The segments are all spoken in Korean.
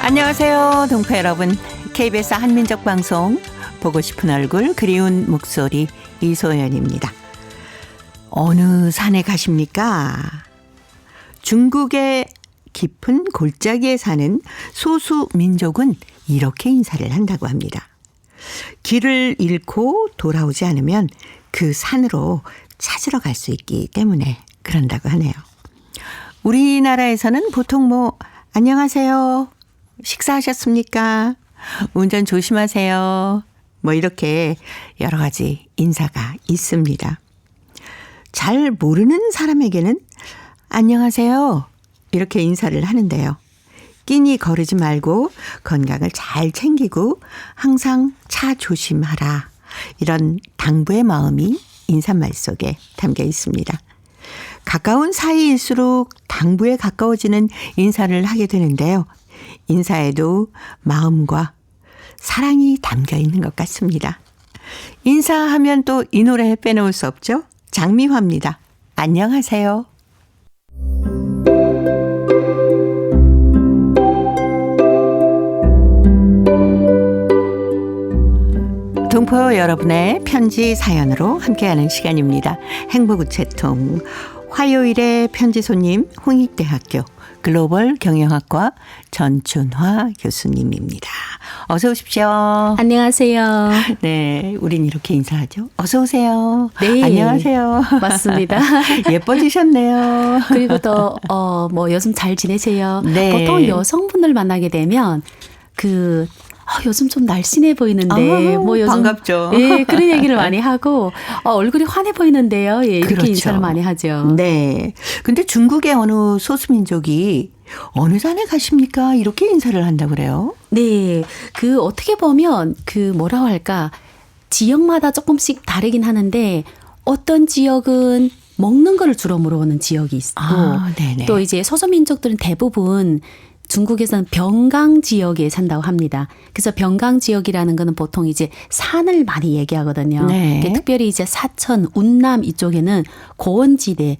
안녕하세요, 동포 여러분. KBS 한민족 방송 보고 싶은 얼굴 그리운 목소리 이소연입니다. 어느 산에 가십니까? 중국의 깊은 골짜기에 사는 소수 민족은 이렇게 인사를 한다고 합니다. 길을 잃고 돌아오지 않으면 그 산으로 찾으러 갈 수 있기 때문에 그런다고 하네요. 우리나라에서는 보통 안녕하세요. 식사하셨습니까? 운전 조심하세요. 이렇게 여러 가지 인사가 있습니다. 잘 모르는 사람에게는 안녕하세요. 이렇게 인사를 하는데요. 끼니 거르지 말고 건강을 잘 챙기고 항상 차 조심하라. 이런 당부의 마음이 인사말 속에 담겨 있습니다. 가까운 사이일수록 당부에 가까워지는 인사를 하게 되는데요. 인사에도 마음과 사랑이 담겨 있는 것 같습니다. 인사하면 또 이 노래 빼놓을 수 없죠. 장미화입니다. 안녕하세요. 동포 여러분의 편지 사연으로 함께하는 시간입니다. 행복우체통 화요일의 편지 손님 홍익대학교 글로벌 경영학과 전춘화 교수님입니다. 어서 오십시오. 안녕하세요. 네, 우린 이렇게 인사하죠. 어서 오세요. 네. 안녕하세요. 맞습니다. 예뻐지셨네요. 그리고 또 요즘 잘 지내세요. 네. 보통 여성분들 만나게 되면 요즘 좀 날씬해 보이는데 요즘 반갑죠. 예, 그런 얘기를 많이 하고 얼굴이 환해 보이는데요. 예, 이렇게 그렇죠. 인사를 많이 하죠. 네. 근데 중국의 어느 소수민족이 어느 산에 가십니까? 이렇게 인사를 한다고 그래요. 네. 어떻게 보면 뭐라고 할까? 지역마다 조금씩 다르긴 하는데 어떤 지역은 먹는 거를 주로 물어보는 지역이 있고 네네. 또 이제 소수민족들은 대부분 중국에서는 병강 지역에 산다고 합니다. 그래서 병강 지역이라는 거는 보통 이제 산을 많이 얘기하거든요. 네. 특별히 이제 사천, 운남 이쪽에는 고원지대,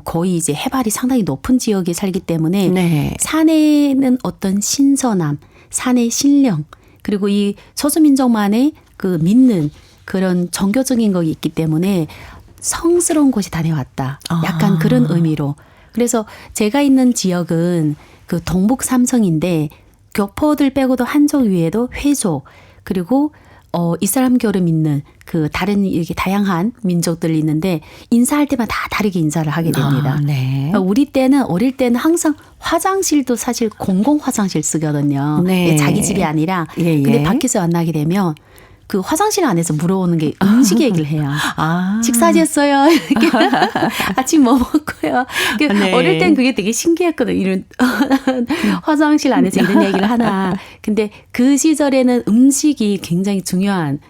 거의 이제 해발이 상당히 높은 지역에 살기 때문에 네. 산에는 어떤 신선함, 산의 신령, 그리고 이 소수민족만의 믿는 그런 종교적인 것이 있기 때문에 성스러운 곳이 다녀왔다. 약간 그런 의미로. 그래서 제가 있는 지역은 동북 삼성인데 교포들 빼고도 한족 위에도 회족 그리고 이슬람교를 믿는 다른 이렇게 다양한 민족들이 있는데 인사할 때마다 다 다르게 인사를 하게 됩니다. 네. 어릴 때는 항상 화장실도 사실 공공 화장실 쓰거든요. 네. 자기 집이 아니라. 예. 근데 밖에서 만나게 되면 화장실 안에서 물어오는 게 음식 얘기를 해요. 식사하셨어요? 이렇게 아침 뭐 먹고요. 네. 어릴 땐 그게 되게 신기했거든요. 이런 화장실 안에서 이런 얘기를 하나. 근데 그 시절에는 음식이 굉장히 중요한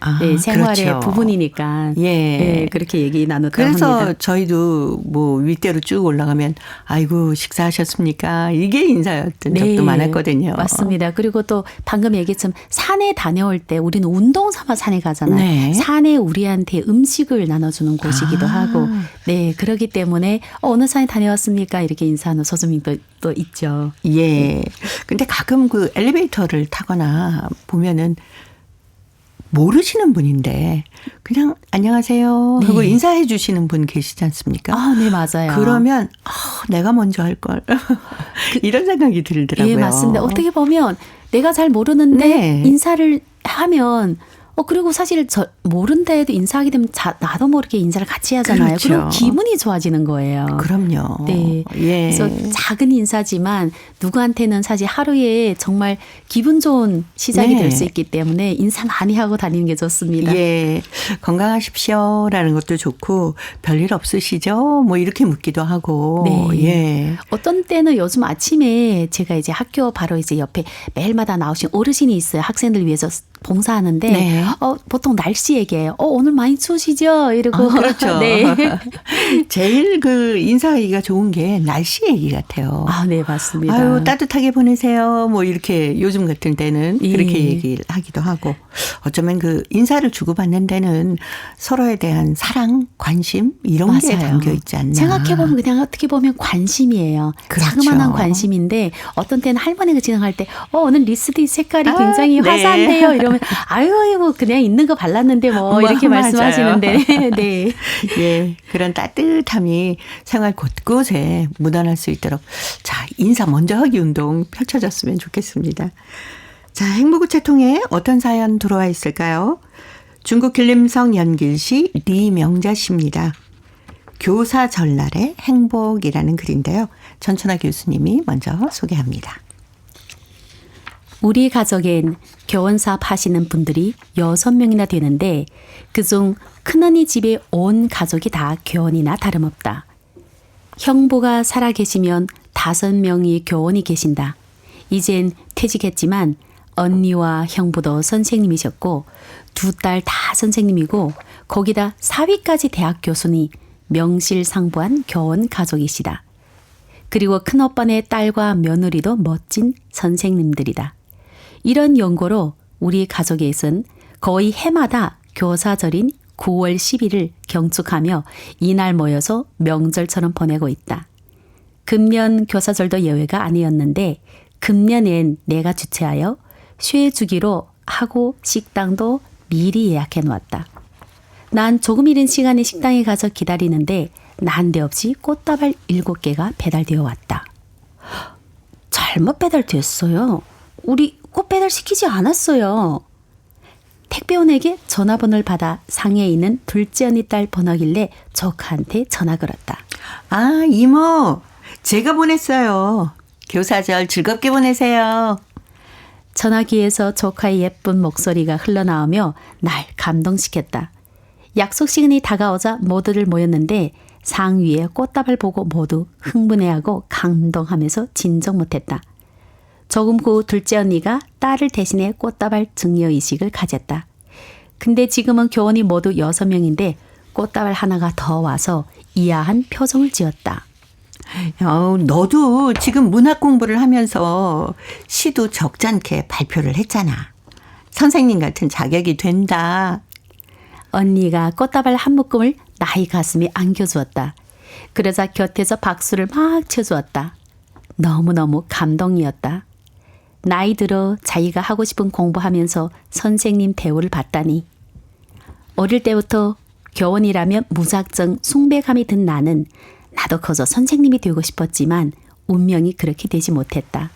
생활의 그렇죠. 부분이니까 예. 그렇게 얘기 나눴다고 그래서 합니다. 저희도 윗대로 쭉 올라가면 아이고 식사하셨습니까? 이게 인사였던 적도 많았거든요. 맞습니다. 그리고 또 방금 얘기했지만 산에 다녀올 때 우리는 운동 삼아 산에 가잖아요. 네. 산에 우리한테 음식을 나눠주는 곳이기도 하고 그렇기 때문에 어느 산에 다녀왔습니까? 이렇게 인사하는 소수민도 또 있죠. 예. 근데 가끔 엘리베이터를 타거나 보면은 모르시는 분인데 그냥 안녕하세요 하고 네. 인사해 주시는 분 계시지 않습니까? 네, 맞아요. 그러면 내가 먼저 할 걸 이런 생각이 들더라고요. 예, 맞습니다. 어떻게 보면 내가 잘 모르는데 네. 인사를 하면 그리고 사실 모른데도 인사하게 되면 나도 모르게 인사를 같이 하잖아요. 그렇죠. 그럼 기분이 좋아지는 거예요. 그럼요. 네. 예. 그래서 작은 인사지만 누구한테는 사실 하루에 정말 기분 좋은 시작이 네. 될 수 있기 때문에 인사 많이 하고 다니는 게 좋습니다. 예. 건강하십시오라는 것도 좋고 별일 없으시죠? 이렇게 묻기도 하고. 네. 예. 어떤 때는 요즘 아침에 제가 이제 학교 바로 이제 옆에 매일마다 나오신 어르신이 있어요. 학생들 위해서 봉사하는데 네. 보통 날씨 얘기해요. 오늘 많이 추우시죠? 이러고. 그렇죠. 네. 제일 그 인사하기가 좋은 게 날씨 얘기 같아요. 네, 맞습니다. 아유, 따뜻하게 보내세요. 뭐 이렇게 요즘 같은 때는 예. 그렇게 얘기를 하기도 하고 어쩌면 그 인사를 주고받는 데는 서로에 대한 사랑, 관심 이런 게 맞아요. 담겨 있지 않나. 생각해보면 그냥 어떻게 보면 관심이에요. 그렇죠. 자그마한 관심인데 어떤 때는 할머니가 지나갈 때 오늘 립스틱 색깔이 굉장히 네. 화사한데요. 이러면 아유 뭐 그냥 있는 거 발랐는데 뭐 이렇게 맞아요. 말씀하시는데 네. 예, 그런 따뜻함이 생활 곳곳에 묻어날 수 있도록 자, 인사 먼저 하기 운동 펼쳐졌으면 좋겠습니다. 자, 행복우체 통해 어떤 사연 들어와 있을까요? 중국 길림성 연길시 리명자 씨입니다. 교사 전날의 행복이라는 글인데요. 전천아 교수님이 먼저 소개합니다. 우리 가족엔 교원 사업 하시는 분들이 6명이나 되는데 그중 큰언니 집에 온 가족이 다 교원이나 다름없다. 형부가 살아계시면 5명이 교원이 계신다. 이젠 퇴직했지만 언니와 형부도 선생님이셨고 2딸 다 선생님이고 거기다 사위까지 대학 교수니 명실상부한 교원 가족이시다. 그리고 큰오빠네 딸과 며느리도 멋진 선생님들이다. 이런 연고로 우리 가족에선 거의 해마다 교사절인 9월 10일을 경축하며 이날 모여서 명절처럼 보내고 있다. 금년 교사절도 예외가 아니었는데 금년엔 내가 주최하여 쇠주기로 하고 식당도 미리 예약해 놓았다. 난 조금 이른 시간에 식당에 가서 기다리는데 난데없이 꽃다발 7개가 배달되어 왔다. 잘못 배달됐어요. 우리 꽃 배달시키지 않았어요. 택배원에게 전화번호를 받아 상해에 있는 둘째 언니 딸 번호길래 조카한테 전화 걸었다. 아, 이모, 제가 보냈어요. 교사절 즐겁게 보내세요. 전화기에서 조카의 예쁜 목소리가 흘러나오며 날 감동시켰다. 약속 시간이 다가오자 모두들 모였는데 상위에 꽃다발 보고 모두 흥분해하고 감동하면서 진정 못했다. 조금 후 둘째 언니가 딸을 대신해 꽃다발 증여의식을 가졌다. 근데 지금은 교원이 모두 6명인데 꽃다발 하나가 더 와서 이하한 표정을 지었다. 너도 지금 문학 공부를 하면서 시도 적잖게 발표를 했잖아. 선생님 같은 자격이 된다. 언니가 꽃다발 한 묶음을 나의 가슴에 안겨주었다. 그러자 곁에서 박수를 막 쳐주었다. 너무너무 감동이었다. 나이 들어 자기가 하고 싶은 공부하면서 선생님 대우를 받다니. 어릴 때부터 교원이라면 무작정 숭배감이 든 나는 나도 커서 선생님이 되고 싶었지만 운명이 그렇게 되지 못했다.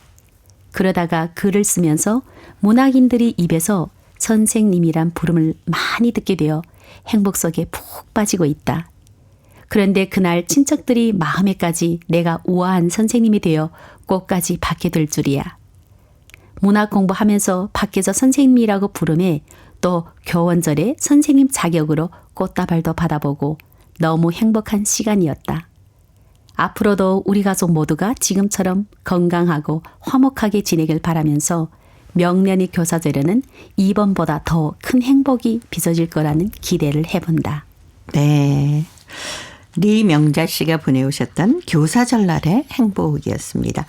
그러다가 글을 쓰면서 문학인들이 입에서 선생님이란 부름을 많이 듣게 되어 행복 속에 푹 빠지고 있다. 그런데 그날 친척들이 마음에까지 내가 우아한 선생님이 되어 꽃까지 받게 될 줄이야. 문학 공부하면서 밖에서 선생님이라고 부르매 또 교원절에 선생님 자격으로 꽃다발도 받아보고 너무 행복한 시간이었다. 앞으로도 우리 가족 모두가 지금처럼 건강하고 화목하게 지내길 바라면서 명년이 교사절에는 이번보다 더 큰 행복이 빚어질 거라는 기대를 해본다. 네. 리명자 씨가 보내오셨던 교사절날의 행복이었습니다.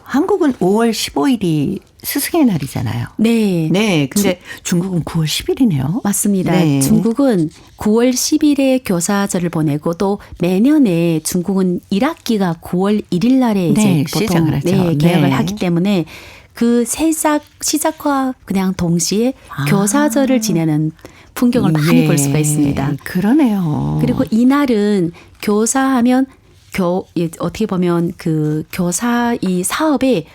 한국은 5월 15일이 스승의 날이잖아요. 네. 네. 근데 중국은 9월 10일이네요. 맞습니다. 네. 중국은 9월 10일에 교사절을 보내고 또 매년에 중국은 1학기가 9월 1일 날에 이제 네, 보통 시작을 하죠. 개학을 네. 하기 때문에 그 시작과 그냥 동시에 교사절을 지내는 풍경을 많이 볼 수가 있습니다. 그러네요. 그리고 이날은 교사하면 어떻게 보면 그 교사 이 사업에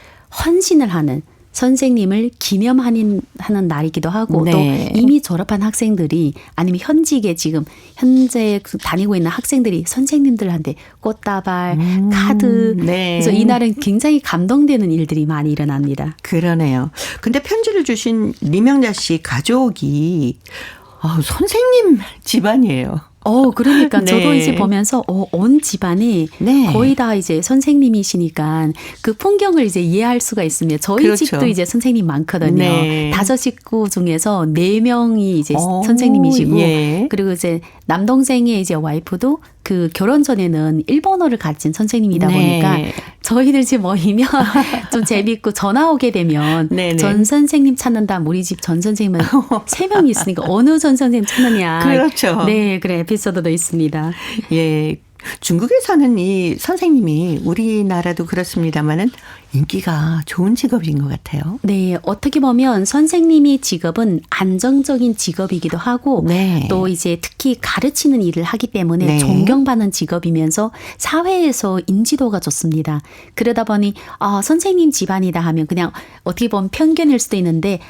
헌신을 하는 선생님을 기념하는 날이기도 하고 네. 또 이미 졸업한 학생들이 아니면 현직에 지금 현재 다니고 있는 학생들이 선생님들한테 꽃다발, 카드 네. 그래서 이날은 굉장히 감동되는 일들이 많이 일어납니다. 그러네요. 근데 편지를 주신 리명자 씨 가족이 선생님 집안이에요. 그러니까 저도 네. 이제 보면서 온 집안이 네. 거의 다 이제 선생님이시니까 그 풍경을 이제 이해할 수가 있습니다. 저희 그렇죠. 집도 이제 선생님 많거든요. 네. 5식구 중에서 4명이 이제 선생님이시고 예. 그리고 이제 남동생의 이제 와이프도 그 결혼 전에는 일본어를 가르친 선생님이다 보니까 네. 저희들 집 모이면 좀 재밌고 전화 오게 되면 네네. 전 선생님 찾는다. 우리 집 전 선생님은 3명이 있으니까 어느 전 선생님 찾느냐. 그렇죠. 네, 그래 에피소드도 있습니다. 예. 중국에서는 이 선생님이 우리나라도 그렇습니다마는 인기가 좋은 직업인 것 같아요. 네, 어떻게 보면 선생님이 직업은 안정적인 직업이기도 하고 네. 또 이제 특히 가르치는 일을 하기 때문에 네. 존경받는 직업이면서 사회에서 인지도가 좋습니다. 그러다 보니 선생님 집안이다 하면 그냥 어떻게 보면 편견일 수도 있는데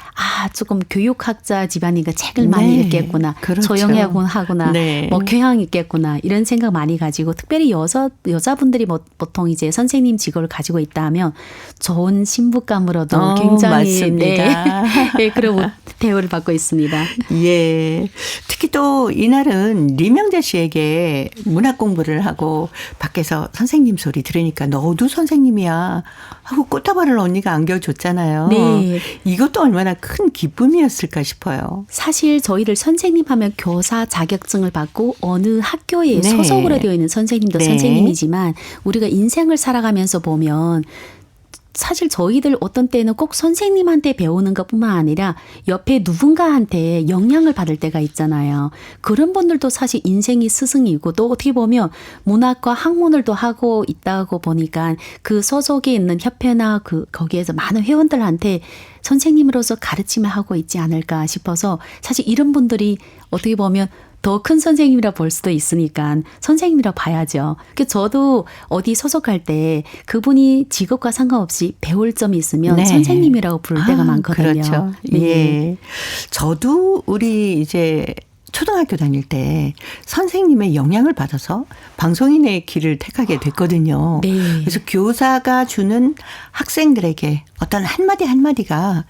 조금 교육학자 집안이니까 책을 많이 네. 읽겠구나. 그렇죠. 조용하구나. 네. 뭐 교양 있겠구나. 이런 생각 많이 가지고 특별히 여자분들이 보통 이제 선생님 직업을 가지고 있다 하면 좋은 신부감으로도 굉장히 맞습니다. 네, 그런 대우를 받고 있습니다. 예. 특히 또 이날은 리명재 씨에게 문학 공부를 하고 밖에서 선생님 소리 들으니까 너도 선생님이야 하고 꽃다발을 언니가 안겨줬잖아요. 네. 이것도 얼마나 큰 기쁨이었을까 싶어요. 사실 저희들 선생님 하면 교사 자격증을 받고 어느 학교에 네. 소속으로 되어 있는 선생님도 네. 선생님이지만 우리가 인생을 살아가면서 보면 사실 저희들 어떤 때는 꼭 선생님한테 배우는 것뿐만 아니라 옆에 누군가한테 영향을 받을 때가 있잖아요. 그런 분들도 사실 인생이 스승이고 또 어떻게 보면 문학과 학문을 또 하고 있다고 보니까 그 소속에 있는 협회나 거기에서 많은 회원들한테 선생님으로서 가르침을 하고 있지 않을까 싶어서 사실 이런 분들이 어떻게 보면 더 큰 선생님이라 볼 수도 있으니까 선생님이라 봐야죠. 저도 어디 소속할 때 그분이 직업과 상관없이 배울 점이 있으면 네. 선생님이라고 부를 때가 많거든요. 그렇죠. 네. 예. 저도 우리 이제 초등학교 다닐 때 선생님의 영향을 받아서 방송인의 길을 택하게 됐거든요. 네. 그래서 교사가 주는 학생들에게 어떤 한마디 한마디가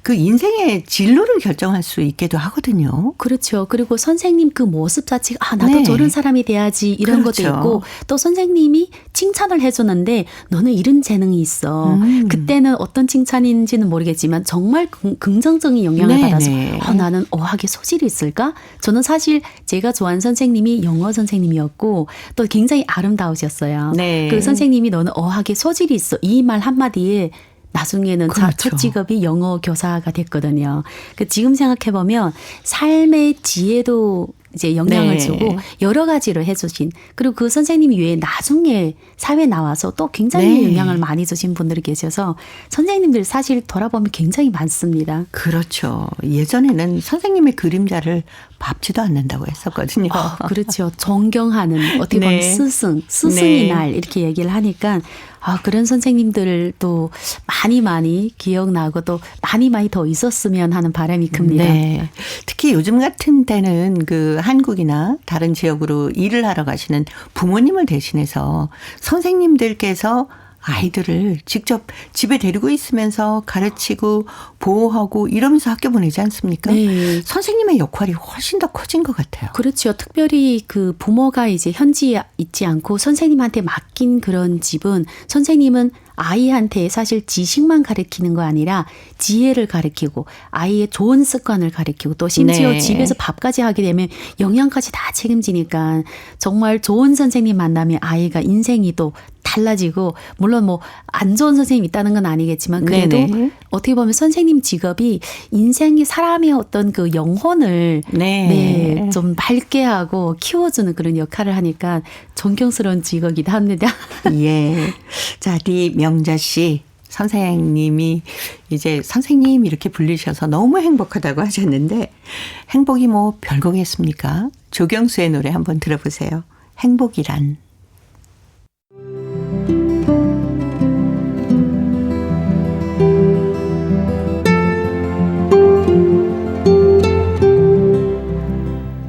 그 인생의 진로를 결정할 수 있기도 하거든요. 그렇죠. 그리고 선생님 그 모습 자체가 나도 네. 저런 사람이 돼야지 이런 그렇죠. 것도 있고 또 선생님이 칭찬을 해주는데 너는 이런 재능이 있어. 그때는 어떤 칭찬인지는 모르겠지만 정말 긍정적인 영향을 네, 받아서 네. 나는 어학에 소질이 있을까? 저는 사실 제가 좋아하는 선생님이 영어 선생님이었고 또 굉장히 아름다우셨어요. 네. 그 선생님이 너는 어학에 소질이 있어. 이 말 한마디에 나중에는 그렇죠. 첫 직업이 영어 교사가 됐거든요. 지금 생각해보면 삶의 지혜도 이제 영향을 네. 주고 여러 가지로 해주신 그리고 그 선생님 외에 나중에 사회 나와서 또 굉장히 네. 영향을 많이 주신 분들이 계셔서 선생님들 사실 돌아보면 굉장히 많습니다. 그렇죠. 예전에는 선생님의 그림자를 밟지도 않는다고 했었거든요. 그렇죠. 존경하는 어떻게 보면 네. 스승의 네. 날 이렇게 얘기를 하니까 그런 선생님들도 많이 기억나고 또 많이 더 있었으면 하는 바람이 큽니다. 네. 특히 요즘 같은 때는 그 한국이나 다른 지역으로 일을 하러 가시는 부모님을 대신해서 선생님들께서 아이들을 직접 집에 데리고 있으면서 가르치고 보호하고 이러면서 학교 보내지 않습니까? 네. 선생님의 역할이 훨씬 더 커진 것 같아요. 그렇죠. 특별히 그 부모가 이제 현지에 있지 않고 선생님한테 맡긴 그런 집은 선생님은 아이한테 사실 지식만 가르치는 거 아니라 지혜를 가르치고 아이의 좋은 습관을 가르치고 또 심지어 네. 집에서 밥까지 하게 되면 영양까지 다 책임지니까 정말 좋은 선생님 만나면 아이가 인생이 또 달라지고 물론 뭐 안 좋은 선생님이 있다는 건 아니겠지만 그래도 네네. 어떻게 보면 선생님 직업이 인생이 사람의 어떤 그 영혼을 네. 좀 밝게 하고 키워주는 그런 역할을 하니까 존경스러운 직업이기도 합니다. 예. 자, 리명자 씨. 선생님이 이제 선생님 이렇게 불리셔서 너무 행복하다고 하셨는데 행복이 뭐 별거겠습니까? 조경수의 노래 한번 들어보세요. 행복이란.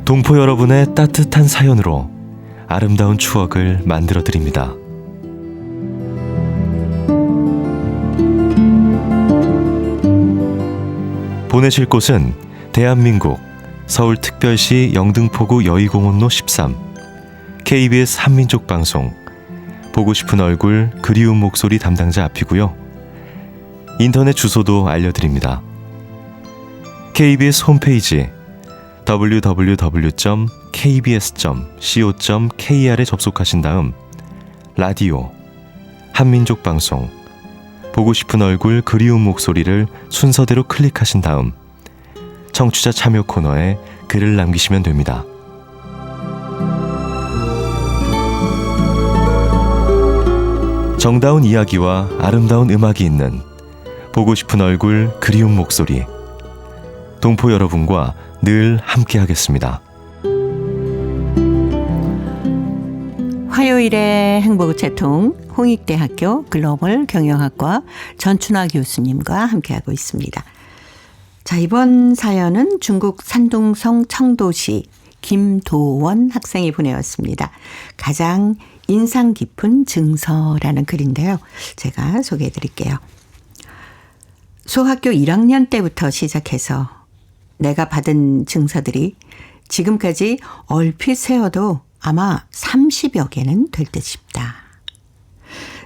동포 여러분의 따뜻한 사연으로 아름다운 추억을 만들어 드립니다. 보내실 곳은 대한민국 서울특별시 영등포구 여의공원로 13 KBS 한민족 방송 보고 싶은 얼굴 그리운 목소리 담당자 앞이고요. 인터넷 주소도 알려드립니다. KBS 홈페이지 www.kbs.co.kr에 접속하신 다음 라디오 한민족 방송 보고 싶은 얼굴 그리운 목소리를 순서대로 클릭하신 다음 청취자 참여 코너에 글을 남기시면 됩니다. 정다운 이야기와 아름다운 음악이 있는 보고 싶은 얼굴 그리운 목소리 동포 여러분과 늘 함께 하겠습니다. 화요일의 행복우체통 홍익대학교 글로벌 경영학과 전춘화 교수님과 함께하고 있습니다. 자, 이번 사연은 중국 산둥성 청도시 김도원 학생이 보내왔습니다. 가장 인상 깊은 증서라는 글인데요. 제가 소개해 드릴게요. 소학교 1학년 때부터 시작해서 내가 받은 증서들이 지금까지 얼핏 세어도 아마 30여 개는 될 듯 싶다.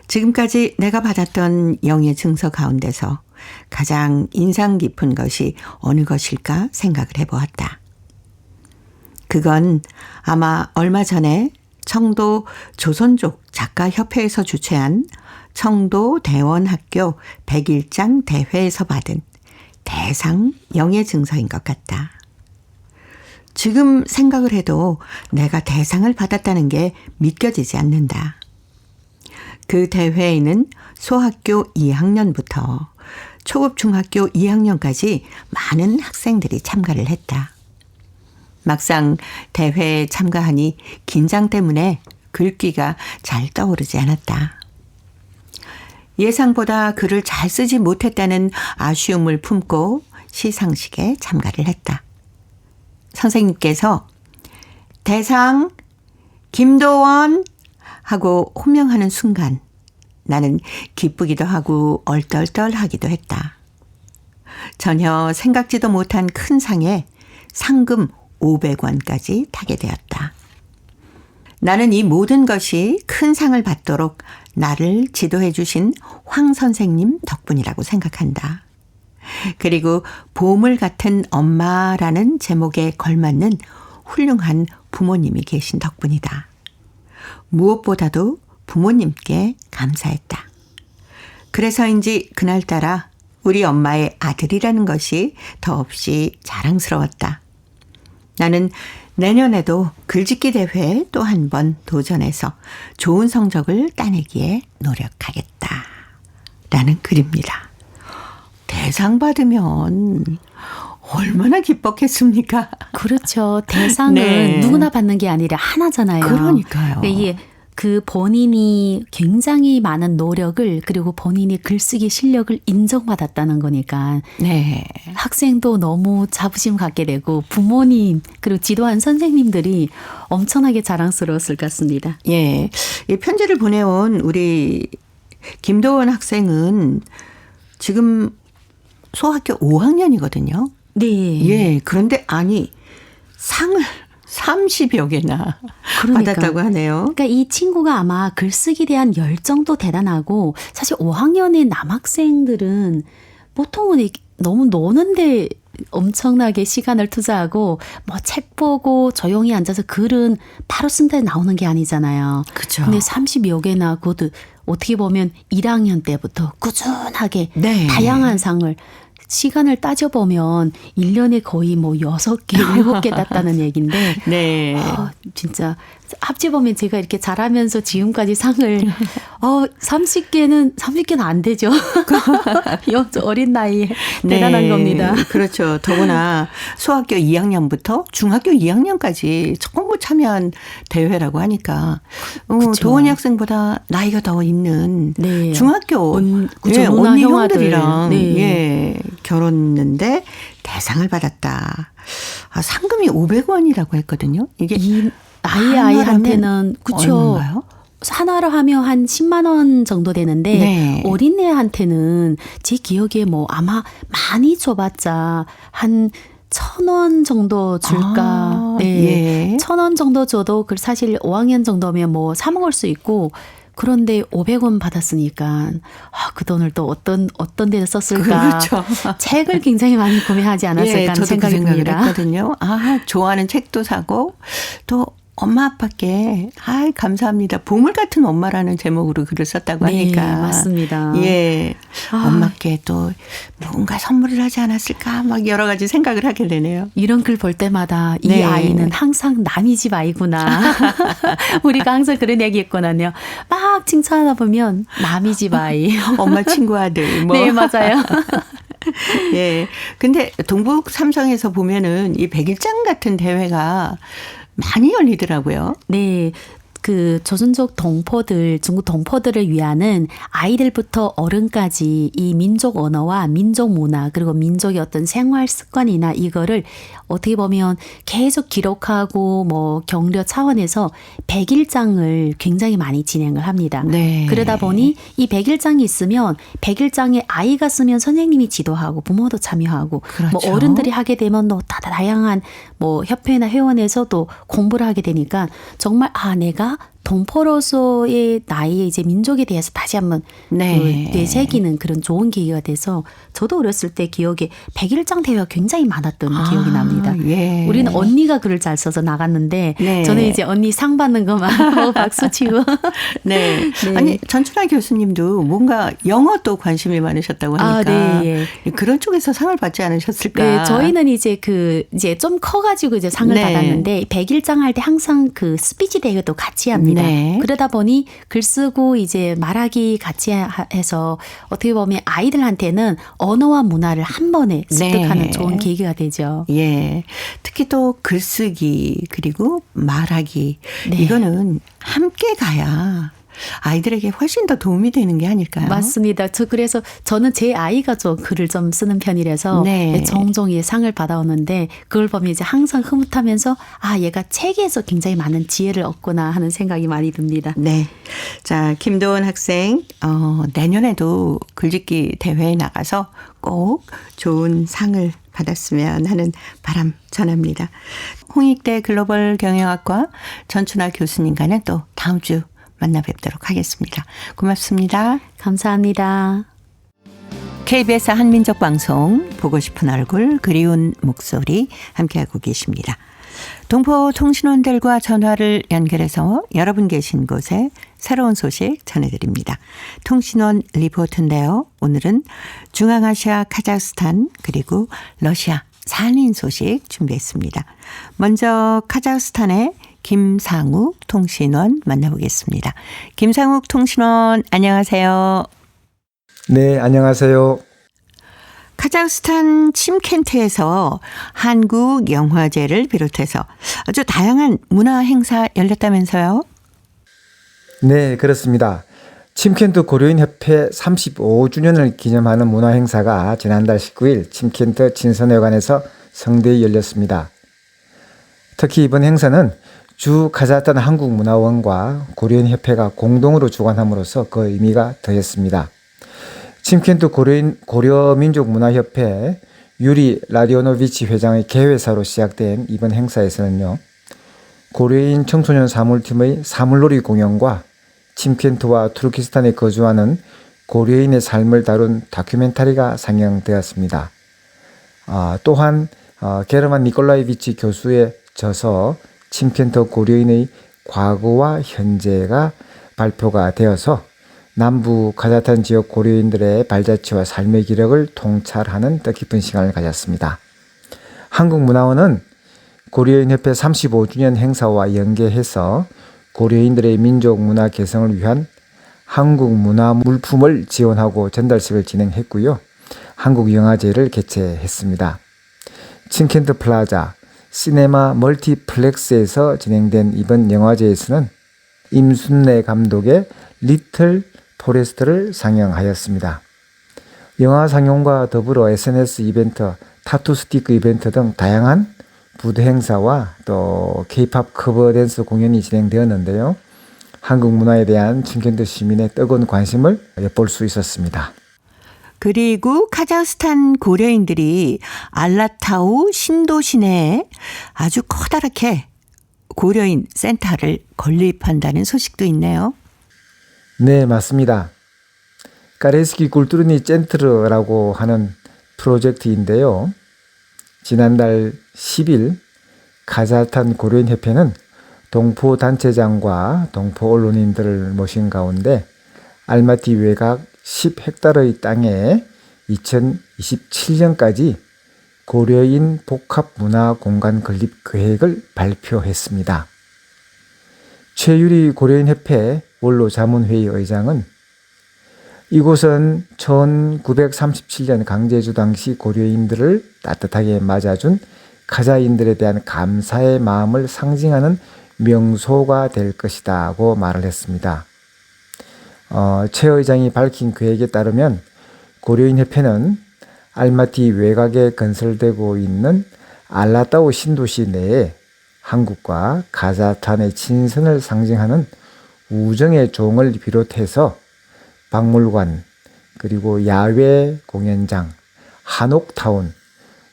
지금까지 내가 받았던 영예 증서 가운데서 가장 인상 깊은 것이 어느 것일까 생각을 해보았다. 그건 아마 얼마 전에 청도 조선족 작가협회에서 주최한 청도 대원학교 101장 대회에서 받은 대상 영예 증서인 것 같다. 지금 생각을 해도 내가 대상을 받았다는 게 믿겨지지 않는다. 그 대회에는 소학교 2학년부터 초급 중학교 2학년까지 많은 학생들이 참가를 했다. 막상 대회에 참가하니 긴장 때문에 글귀가 잘 떠오르지 않았다. 예상보다 글을 잘 쓰지 못했다는 아쉬움을 품고 시상식에 참가를 했다. 선생님께서 대상 김도원 하고 호명하는 순간 나는 기쁘기도 하고 얼떨떨하기도 했다. 전혀 생각지도 못한 큰 상에 상금 500원까지 타게 되었다. 나는 이 모든 것이 큰 상을 받도록 나를 지도해 주신 황 선생님 덕분이라고 생각한다. 그리고 보물 같은 엄마라는 제목에 걸맞는 훌륭한 부모님이 계신 덕분이다. 무엇보다도 부모님께 감사했다. 그래서인지 그날따라 우리 엄마의 아들이라는 것이 더없이 자랑스러웠다. 나는 내년에도 글짓기 대회에 또 한 번 도전해서 좋은 성적을 따내기에 노력하겠다. 라는 글입니다. 대상 받으면 얼마나 기뻤겠습니까? 그렇죠. 대상은 네. 누구나 받는 게 아니라 하나잖아요. 그러니까요. 이게 그 본인이 굉장히 많은 노력을 그리고 본인이 글쓰기 실력을 인정받았다는 거니까 네. 학생도 너무 자부심 갖게 되고 부모님 그리고 지도한 선생님들이 엄청나게 자랑스러웠을 것 같습니다. 예. 이 편지를 보내온 우리 김도원 학생은 지금 소학교 5학년이거든요. 네. 예. 그런데 아니 상을 30여 개나 그러니까. 받았다고 하네요. 그러니까 이 친구가 아마 글쓰기에 대한 열정도 대단하고 사실 5학년의 남학생들은 보통은 너무 노는데 엄청나게 시간을 투자하고 뭐 책 보고 조용히 앉아서 글은 바로 쓴데 나오는 게 아니잖아요. 그죠. 근데 30여 개나 그것도 어떻게 보면 1학년 때부터 꾸준하게 네. 다양한 상을 시간을 따져보면 1년에 거의 뭐 6개, 7개 땄다는 얘기인데 네. 진짜 합치보면 제가 이렇게 잘하면서 지금까지 상을 30개는 안 되죠. 어린 나이에 대단한 네. 겁니다. 그렇죠. 더구나 소학교 2학년부터 중학교 2학년까지 전부 참여한 대회라고 하니까 그쵸. 도원이 학생보다 나이가 더 있는 네. 중학교 그쵸. 예, 누나, 언니 형아들. 형들이랑 네. 예, 결혼했는데 대상을 받았다. 상금이 500원이라고 했거든요. 이게 이 하나라면 아이한테는 그쵸. 얼마인가요? 하나로 하면 한 10만 원 정도 되는데 네. 어린애한테는 제 기억에 뭐 아마 많이 줘봤자 한 1,000원 정도 줄까? 아, 네. 예. 1,000원 정도 줘도 그 사실 5학년 정도면 뭐 사 먹을 수 있고 그런데 500원 받았으니까 그 돈을 또 어떤 데서 썼을까? 그렇죠. 책을 굉장히 많이 구매하지 않았을까 하는 저도 생각이 그 생각을 듭니다. 했거든요. 좋아하는 책도 사고 또 엄마 아빠께 감사합니다. 보물 같은 엄마라는 제목으로 글을 썼다고 네, 하니까. 맞습니다. 예. 엄마께 또 뭔가 선물을 하지 않았을까 막 여러 가지 생각을 하게 되네요. 이런 글 볼 때마다 이 네. 아이는 항상 남의 집 아이구나. 우리가 항상 그런 얘기 했거든요. 막 칭찬하다 보면 남의 집 아이. 엄마 친구 아들. 뭐. 네, 맞아요. 예. 근데 동북 삼성에서 보면은 이 백일장 같은 대회가 많이 열리더라고요. 네. 그 조선족 동포들, 중국 동포들을 위하는 아이들부터 어른까지 이 민족 언어와 민족 문화 그리고 민족의 어떤 생활 습관이나 이거를 어떻게 보면 계속 기록하고 뭐 격려 차원에서 100일장을 굉장히 많이 진행을 합니다. 네. 그러다 보니 이 100일장이 있으면 100일장에 아이가 쓰면 선생님이 지도하고 부모도 참여하고 그렇죠. 뭐 어른들이 하게 되면 또 다양한 뭐 협회나 회원에서도 공부를 하게 되니까 정말 내가 동포로서의 나의 이제 민족에 대해서 다시 한번 네. 그 되새기는 그런 좋은 계기가 돼서 저도 어렸을 때 기억에 100일장 대회가 굉장히 많았던 기억이 납니다. 예. 우리는 언니가 글을 잘 써서 나갔는데 네. 저는 이제 언니 상 받는 것만 박수 치고 네. 네. 아니 전춘하 교수님도 뭔가 영어도 관심이 많으셨다고 하니까 네. 그런 쪽에서 상을 받지 않으셨을까? 네, 저희는 이제 이제 좀 커가지고 이제 상을 네. 받았는데 100일장 할 때 항상 그 스피치 대회도 같이 합니다. 네. 그러다 보니 글 쓰고 이제 말하기 같이 해서 어떻게 보면 아이들한테는 언어와 문화를 한 번에 습득하는 네. 좋은 계기가 되죠. 예. 특히 또 글쓰기 그리고 말하기 네. 이거는 함께 가야 아이들에게 훨씬 더 도움이 되는 게 아닐까요? 맞습니다. 그래서 저는 제 아이가 좀 글을 좀 쓰는 편이라서 네. 종종 상을 받아오는데 그걸 보면 이제 항상 흐뭇하면서 얘가 책에서 굉장히 많은 지혜를 얻구나 하는 생각이 많이 듭니다. 네. 자, 김도원 학생, 내년에도 글짓기 대회에 나가서 꼭 좋은 상을 받았으면 하는 바람 전합니다. 홍익대 글로벌 경영학과 전춘하 교수님과는 또 다음 주 만나 뵙도록 하겠습니다. 고맙습니다. 감사합니다. KBS 한민족방송 보고 싶은 얼굴 그리운 목소리 함께하고 계십니다. 동포통신원들과 전화를 연결해서 여러분 계신 곳에 새로운 소식 전해드립니다. 통신원 리포트인데요. 오늘은 중앙아시아 카자흐스탄 그리고 러시아 산인 소식 준비했습니다. 먼저 카자흐스탄의 김상욱 통신원 만나보겠습니다. 김상욱 통신원 안녕하세요. 네, 안녕하세요. 카자흐스탄 침켄트에서 한국 영화제를 비롯해서 아주 다양한 문화 행사 열렸다면서요? 네, 그렇습니다. 침켄트 고려인 협회 35주년을 기념하는 문화 행사가 지난달 19일 침켄트 진선회관에서 성대히 열렸습니다. 특히 이번 행사는 주 카자흐스탄 한국문화원과 고려인 협회가 공동으로 주관함으로써 그 의미가 더했습니다. 침켄트 고려민족문화협회 유리 라디오노비치 회장의 개회사로 시작된 이번 행사에서는요, 고려인 청소년 사물팀의 사물놀이 공연과 침켄트와 투르키스탄에 거주하는 고려인의 삶을 다룬 다큐멘터리가 상영되었습니다. 또한 게르만 니콜라이비치 교수의 저서 침켄트 고려인의 과거와 현재가 발표가 되어서 남부 카자흐스탄 지역 고려인들의 발자취와 삶의 기록을 통찰하는 뜻깊은 시간을 가졌습니다. 한국문화원은 고려인협회 35주년 행사와 연계해서 고려인들의 민족 문화 개성을 위한 한국 문화 물품을 지원하고 전달식을 진행했고요. 한국영화제를 개최했습니다. 침켄트 플라자 시네마 멀티플렉스에서 진행된 이번 영화제에서는 임순례 감독의 리틀 포레스트를 상영하였습니다. 영화 상영과 더불어 SNS 이벤트, 타투 스티커 이벤트 등 다양한 부대 행사와 또 K-팝 커버 댄스 공연이 진행되었는데요. 한국 문화에 대한 침켄트 시민의 뜨거운 관심을 엿볼 수 있었습니다. 그리고 카자흐스탄 고려인들이 알라타우 신도 시내에 아주 커다랗게 고려인 센터를 건립한다는 소식도 있네요. 네, 맞습니다. 까레스키 굴투르니 젠트르라고 하는 프로젝트인데요. 지난달 10일 카자흐스탄 고려인 협회는 동포 단체장과 동포 언론인들을 모신 가운데 알마티 외곽 10헥타르의 땅에 2027년까지 고려인 복합문화공간 건립 계획을 발표했습니다. 최유리 고려인협회 원로자문회의 의장은 이곳은 1937년 강제주 당시 고려인들을 따뜻하게 맞아준 카자흐인들에 대한 감사의 마음을 상징하는 명소가 될 것이다고 말을 했습니다. 최 의장이 밝힌 계획에 따르면 고려인협회는 알마티 외곽에 건설되고 있는 알라타우 신도시 내에 한국과 카자흐스탄의 친선을 상징하는 우정의 종을 비롯해서 박물관, 그리고 야외 공연장, 한옥타운,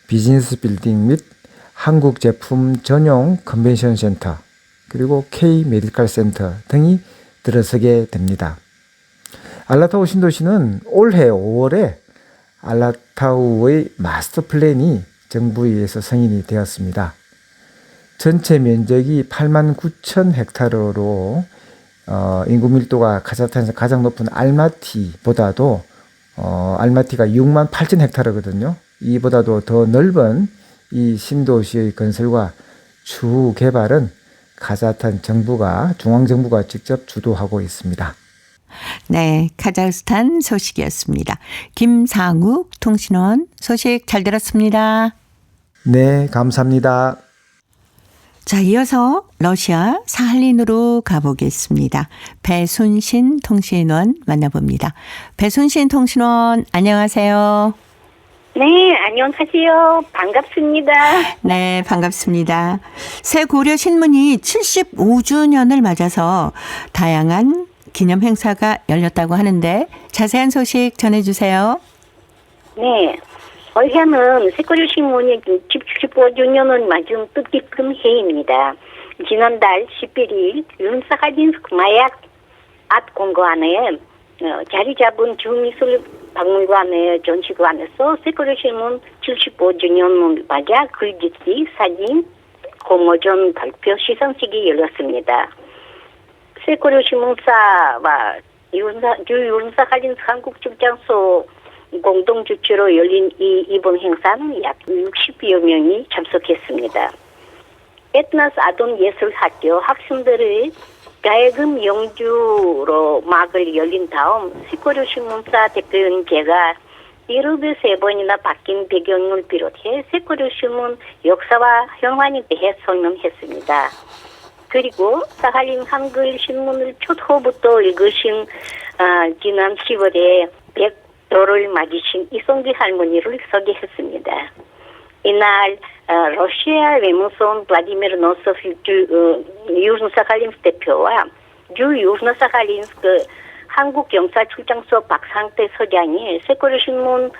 비즈니스 빌딩 및 한국 제품 전용 컨벤션 센터, 그리고 K 메디컬 센터 등이 들어서게 됩니다. 알라타우 신도시는 올해 5월에 알라타우의 마스터 플랜이 정부에 의해서 승인이 되었습니다. 전체 면적이 89,000헥타르로 인구 밀도가 카자흐스탄에서 가장 높은 알마티보다도 알마티가 68,000헥타르거든요. 이보다도 더 넓은 이 신도시의 건설과 추후 개발은 카자흐스탄 정부가 중앙정부가 직접 주도하고 있습니다. 네, 카자흐스탄 소식이었습니다. 김상욱 통신원 소식 잘 들었습니다. 네, 감사합니다. 자, 이어서 러시아 사할린으로 가보겠습니다. 배순신 통신원 만나봅니다. 배순신 통신원 안녕하세요. 네, 안녕하세요. 반갑습니다. 네, 반갑습니다. 새 고려 신문이 75주년을 맞아서 다양한 기념 행사가 열렸다고 하는데 자세한 소식 전해주세요. 네, 올해는 새고려 신문이 75주년을 맞은 뜻깊은 해입니다. 지난달 11일 윤사하딘스크 마약 앗 공고안에 자리 잡은 주미술 박물관의 전시관에서 새고려 신문 75주년을 맞아 글짓기, 사진, 공모전 발표 시상식이 열렸습니다. 새고려 신문사와 윤사하딘스크 한국 출장소 공동 주최로 열린 이번 행사는 약 60여 명이 참석했습니다. 에트나스 아동 예술학교 학생들의 가야금 연주로 막을 열린 다음 새고려 신문사 대표인 제가 1호에 3번이나 바뀐 배경을 비롯해 새고려 신문 역사와 현황에 대해 설명했습니다. 그리고 사할린 한글 신문을 초토부터 읽으신 지난 10월에 100도를 맞으신 이성기 할머니를 소개했습니다. 이날 러시아 외무성 블라디미르 노소프 유르노사칼린스크 대표와 유르노사칼린스크 한국 영사 출장소 박상태 소장이 새고려 신문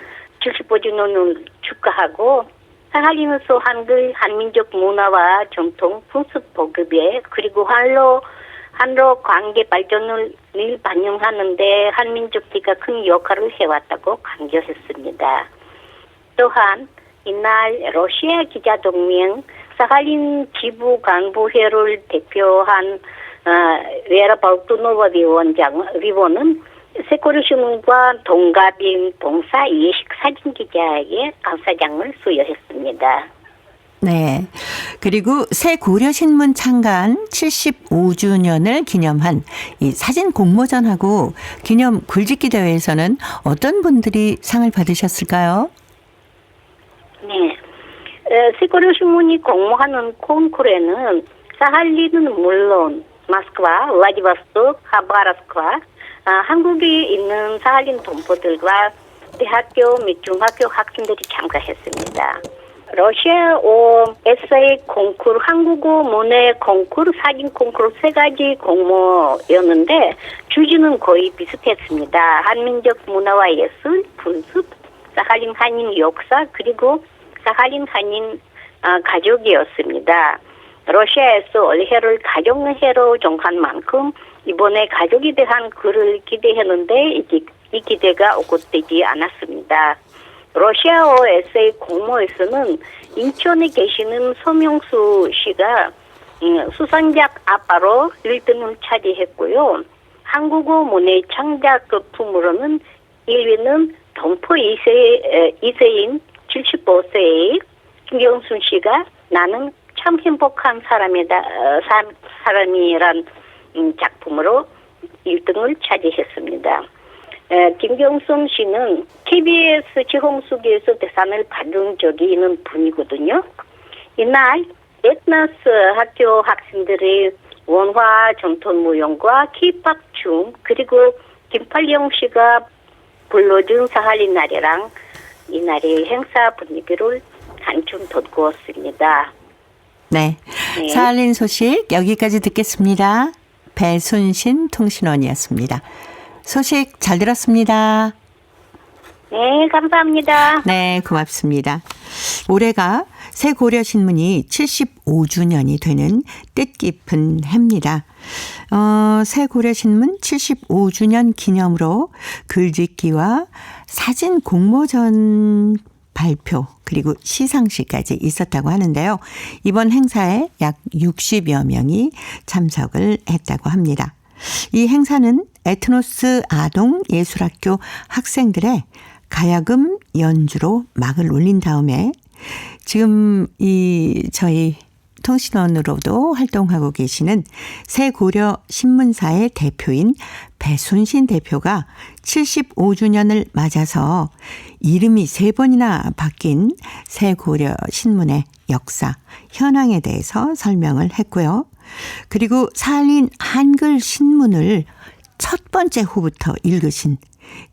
75주년을 축하하고 사할린에서 한글 한민족 문화와 전통 풍습 보급에 그리고 한로 관계 발전을 반영하는데 한민족지가 큰 역할을 해왔다고 강조했습니다. 또한 이날 러시아 기자동맹 사할린 지부 간부회를 대표한 베라 발투노바 위원은 새고려 신문과 동갑인 봉사 예식 사진 기자에게 감사장을 수여했습니다. 네. 그리고 새 고려 신문 창간 75주년을 기념한 이 사진 공모전하고 기념 글짓기 대회에서는 어떤 분들이 상을 받으셨을까요? 네. 새고려 신문이 공모하는 콩쿠르에는 사할린은 물론 모스크바, 블라디보스토크, 하바rovsk와 한국에 있는 사할린 동포들과 대학교 및 중학교 학생들이 참가했습니다. 러시아어 에세이 콩쿠르, 한국어 문해 콩쿠르, 사진 콩쿠르 세 가지 공모였는데 주제는 거의 비슷했습니다. 한민족 문화와 예술, 분습, 사할린 한인 역사, 그리고 사할린 한인 가족이었습니다. 러시아에서 올해를 가족의 해로 정한 만큼 이번에 가족에 대한 글을 기대했는데 이 기대가 억울되지 않았습니다. 러시아어 에세이 공모에서는 인천에 계시는 서명수 씨가 수상작 아빠로 1등을 차지했고요. 한국어 문예 창작품으로는 1위는 동포 2세인 75세의 김경순 씨가 나는 참 행복한 사람이란 작품으로 1등을 차지했습니다. 김경순 씨는 KBS 지홍숙에서 대상을 받은 적이 있는 분이거든요. 이날 에트나스 학교 학생들의 원화 전통무용과 K-팝 춤, 그리고 김팔령 씨가 불러준 사할린 날이랑 이날의 행사 분위기를 한층 돋구었습니다. 네. 네. 사할린 소식 여기까지 듣겠습니다. 배순신 통신원이었습니다. 소식 잘 들었습니다. 네, 감사합니다. 네, 고맙습니다. 올해가 새 고려신문이 75주년이 되는 뜻깊은 해입니다. 새 고려신문 75주년 기념으로 글짓기와 사진 공모전 발표 그리고 시상식까지 있었다고 하는데요. 이번 행사에 약 60여 명이 참석을 했다고 합니다. 이 행사는 에트노스 아동 예술학교 학생들의 가야금 연주로 막을 올린 다음에 지금 저희 통신원으로도 활동하고 계시는 새고려 신문사의 대표인 배순신 대표가 75주년을 맞아서 이름이 3번이나 바뀐 새고려 신문의 역사, 현황에 대해서 설명을 했고요. 그리고 사할린 한글 신문을 첫 번째 호부터 읽으신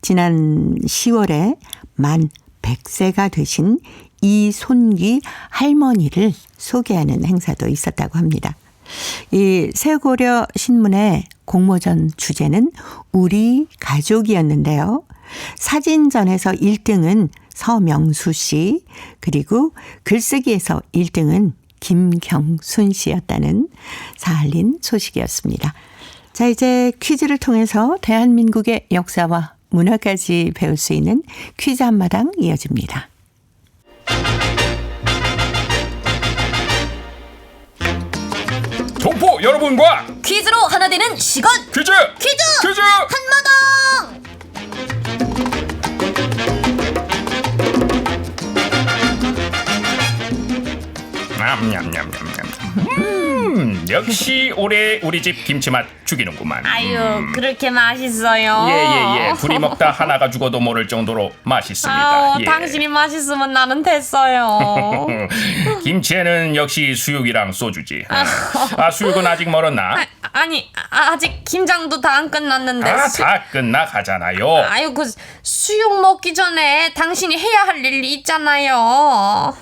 지난 10월에 만 100세가 되신 이손기 할머니를 소개하는 행사도 있었다고 합니다. 이 새고려 신문의 공모전 주제는 우리 가족이었는데요. 사진전에서 1등은 서명수 씨, 그리고 글쓰기에서 1등은 김경순 씨였다는 사할린 소식이었습니다. 자, 이제 퀴즈를 통해서 대한민국의 역사와 문화까지 배울 수 있는 퀴즈 한마당 이어집니다. 동포 여러분과 퀴즈로 하나 되는 시간 퀴즈 한마당. 역시 올해 우리 집 김치맛 죽이는구만. 아유, 그렇게 맛있어요. 예예예. 둘이 먹다 하나가 죽어도 모를 정도로 맛있습니다. 아유, 예. 당신이 맛있으면 나는 됐어요. 김치에는 역시 수육이랑 소주지. 수육은 아직 멀었나? 아니, 아직 김장도 다 안 끝났는데. 다 끝나가잖아요. 아유, 그 수육 먹기 전에 당신이 해야 할 일이 있잖아요.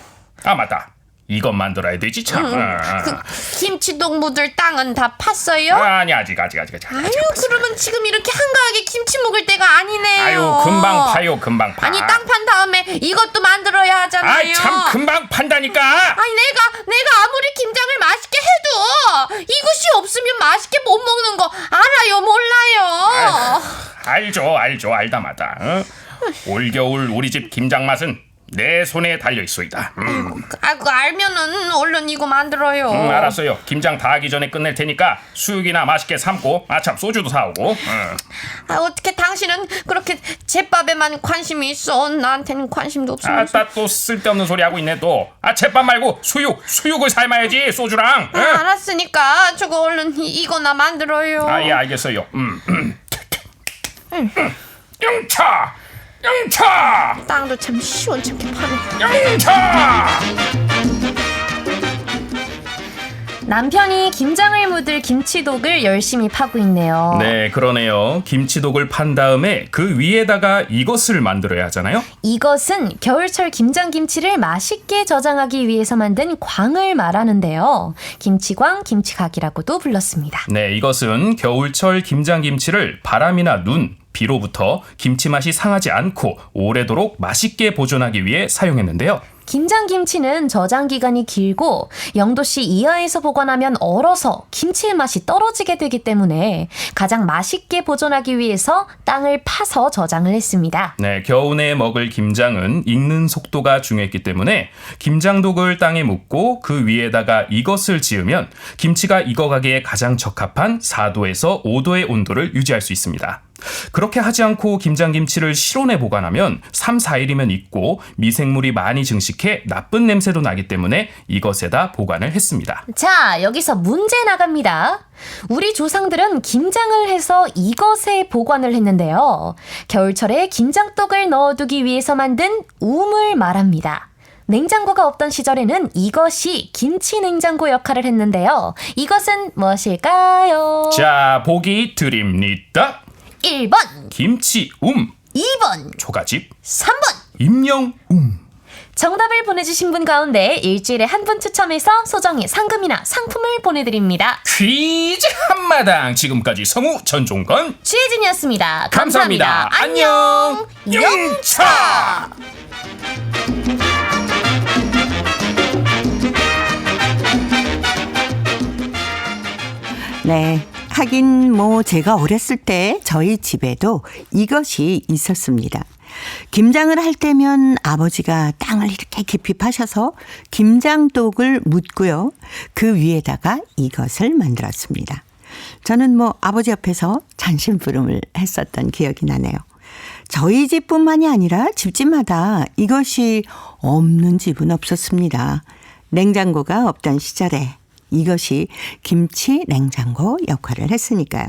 맞다. 이것 만들어야 되지 참. 그 김치동 묻을 땅은 다 팠어요? 아니 아직. 아유, 그러면 지금 이렇게 한가하게 김치 먹을 때가 아니네요. 아유, 금방 파. 아니, 땅 판 다음에 이것도 만들어야 하잖아요. 참 금방 판다니까. 아니, 내가 아무리 김장을 맛있게 해도 이것이 없으면 맛있게 못 먹는 거 알아요, 몰라요? 알죠, 알다마다. 올겨울 우리 집 김장 맛은 내 손에 달려 있소이다. 아이고, 알면은 얼른 이거 만들어요. 알았어요. 김장 다 하기 전에 끝낼 테니까 수육이나 맛있게 삶고 참 소주도 사오고. 어떻게 당신은 그렇게 제밥에만 관심이 있어? 나한테는 관심도 없으면서. 또 쓸데없는 소리 하고 있네 또. 제밥 말고 수육을 삶아야지 소주랑. 알았으니까 저거 얼른 이거나 만들어요. 예, 알겠어요. 영차! 땅도 참 시원찮게 파네. 영차! 남편이 김장을 묻을 김치독을 열심히 파고 있네요. 네, 그러네요. 김치독을 판 다음에 그 위에다가 이것을 만들어야 하잖아요. 이것은 겨울철 김장김치를 맛있게 저장하기 위해서 만든 광을 말하는데요. 김치광, 김치각이라고도 불렀습니다. 네, 이것은 겨울철 김장김치를 바람이나 눈, 비로부터 김치 맛이 상하지 않고 오래도록 맛있게 보존하기 위해 사용했는데요. 김장김치는 저장 기간이 길고 0도씨 이하에서 보관하면 얼어서 김치의 맛이 떨어지게 되기 때문에 가장 맛있게 보존하기 위해서 땅을 파서 저장을 했습니다. 네, 겨우내 먹을 김장은 익는 속도가 중요했기 때문에 김장독을 땅에 묻고 그 위에다가 이것을 지으면 김치가 익어가기에 가장 적합한 4도에서 5도의 온도를 유지할 수 있습니다. 그렇게 하지 않고 김장김치를 실온에 보관하면 3, 4일이면 익고 미생물이 많이 증식해 나쁜 냄새도 나기 때문에 이것에다 보관을 했습니다. 자, 여기서 문제 나갑니다. 우리 조상들은 김장을 해서 이것에 보관을 했는데요. 겨울철에 김장떡을 넣어두기 위해서 만든 우물 말합니다. 냉장고가 없던 시절에는 이것이 김치 냉장고 역할을 했는데요. 이것은 무엇일까요? 자, 보기 드립니다. 1번, 김치 2번, 초가집 3번. 임영 정답을 보내주신 분 가운데 일주일에 한 분 추첨해서 소정의 상금이나 상품을 보내드립니다. 퀴즈 한마당. 지금까지 성우 전종건 취혜진이었습니다. 감사합니다. 안녕. 영차. 네. 하긴 뭐 제가 어렸을 때 저희 집에도 이것이 있었습니다. 김장을 할 때면 아버지가 땅을 이렇게 깊이 파셔서 김장독을 묻고요. 그 위에다가 이것을 만들었습니다. 저는 뭐 아버지 옆에서 잔심부름을 했었던 기억이 나네요. 저희 집뿐만이 아니라 집집마다 이것이 없는 집은 없었습니다. 냉장고가 없던 시절에 이것이 김치 냉장고 역할을 했으니까요.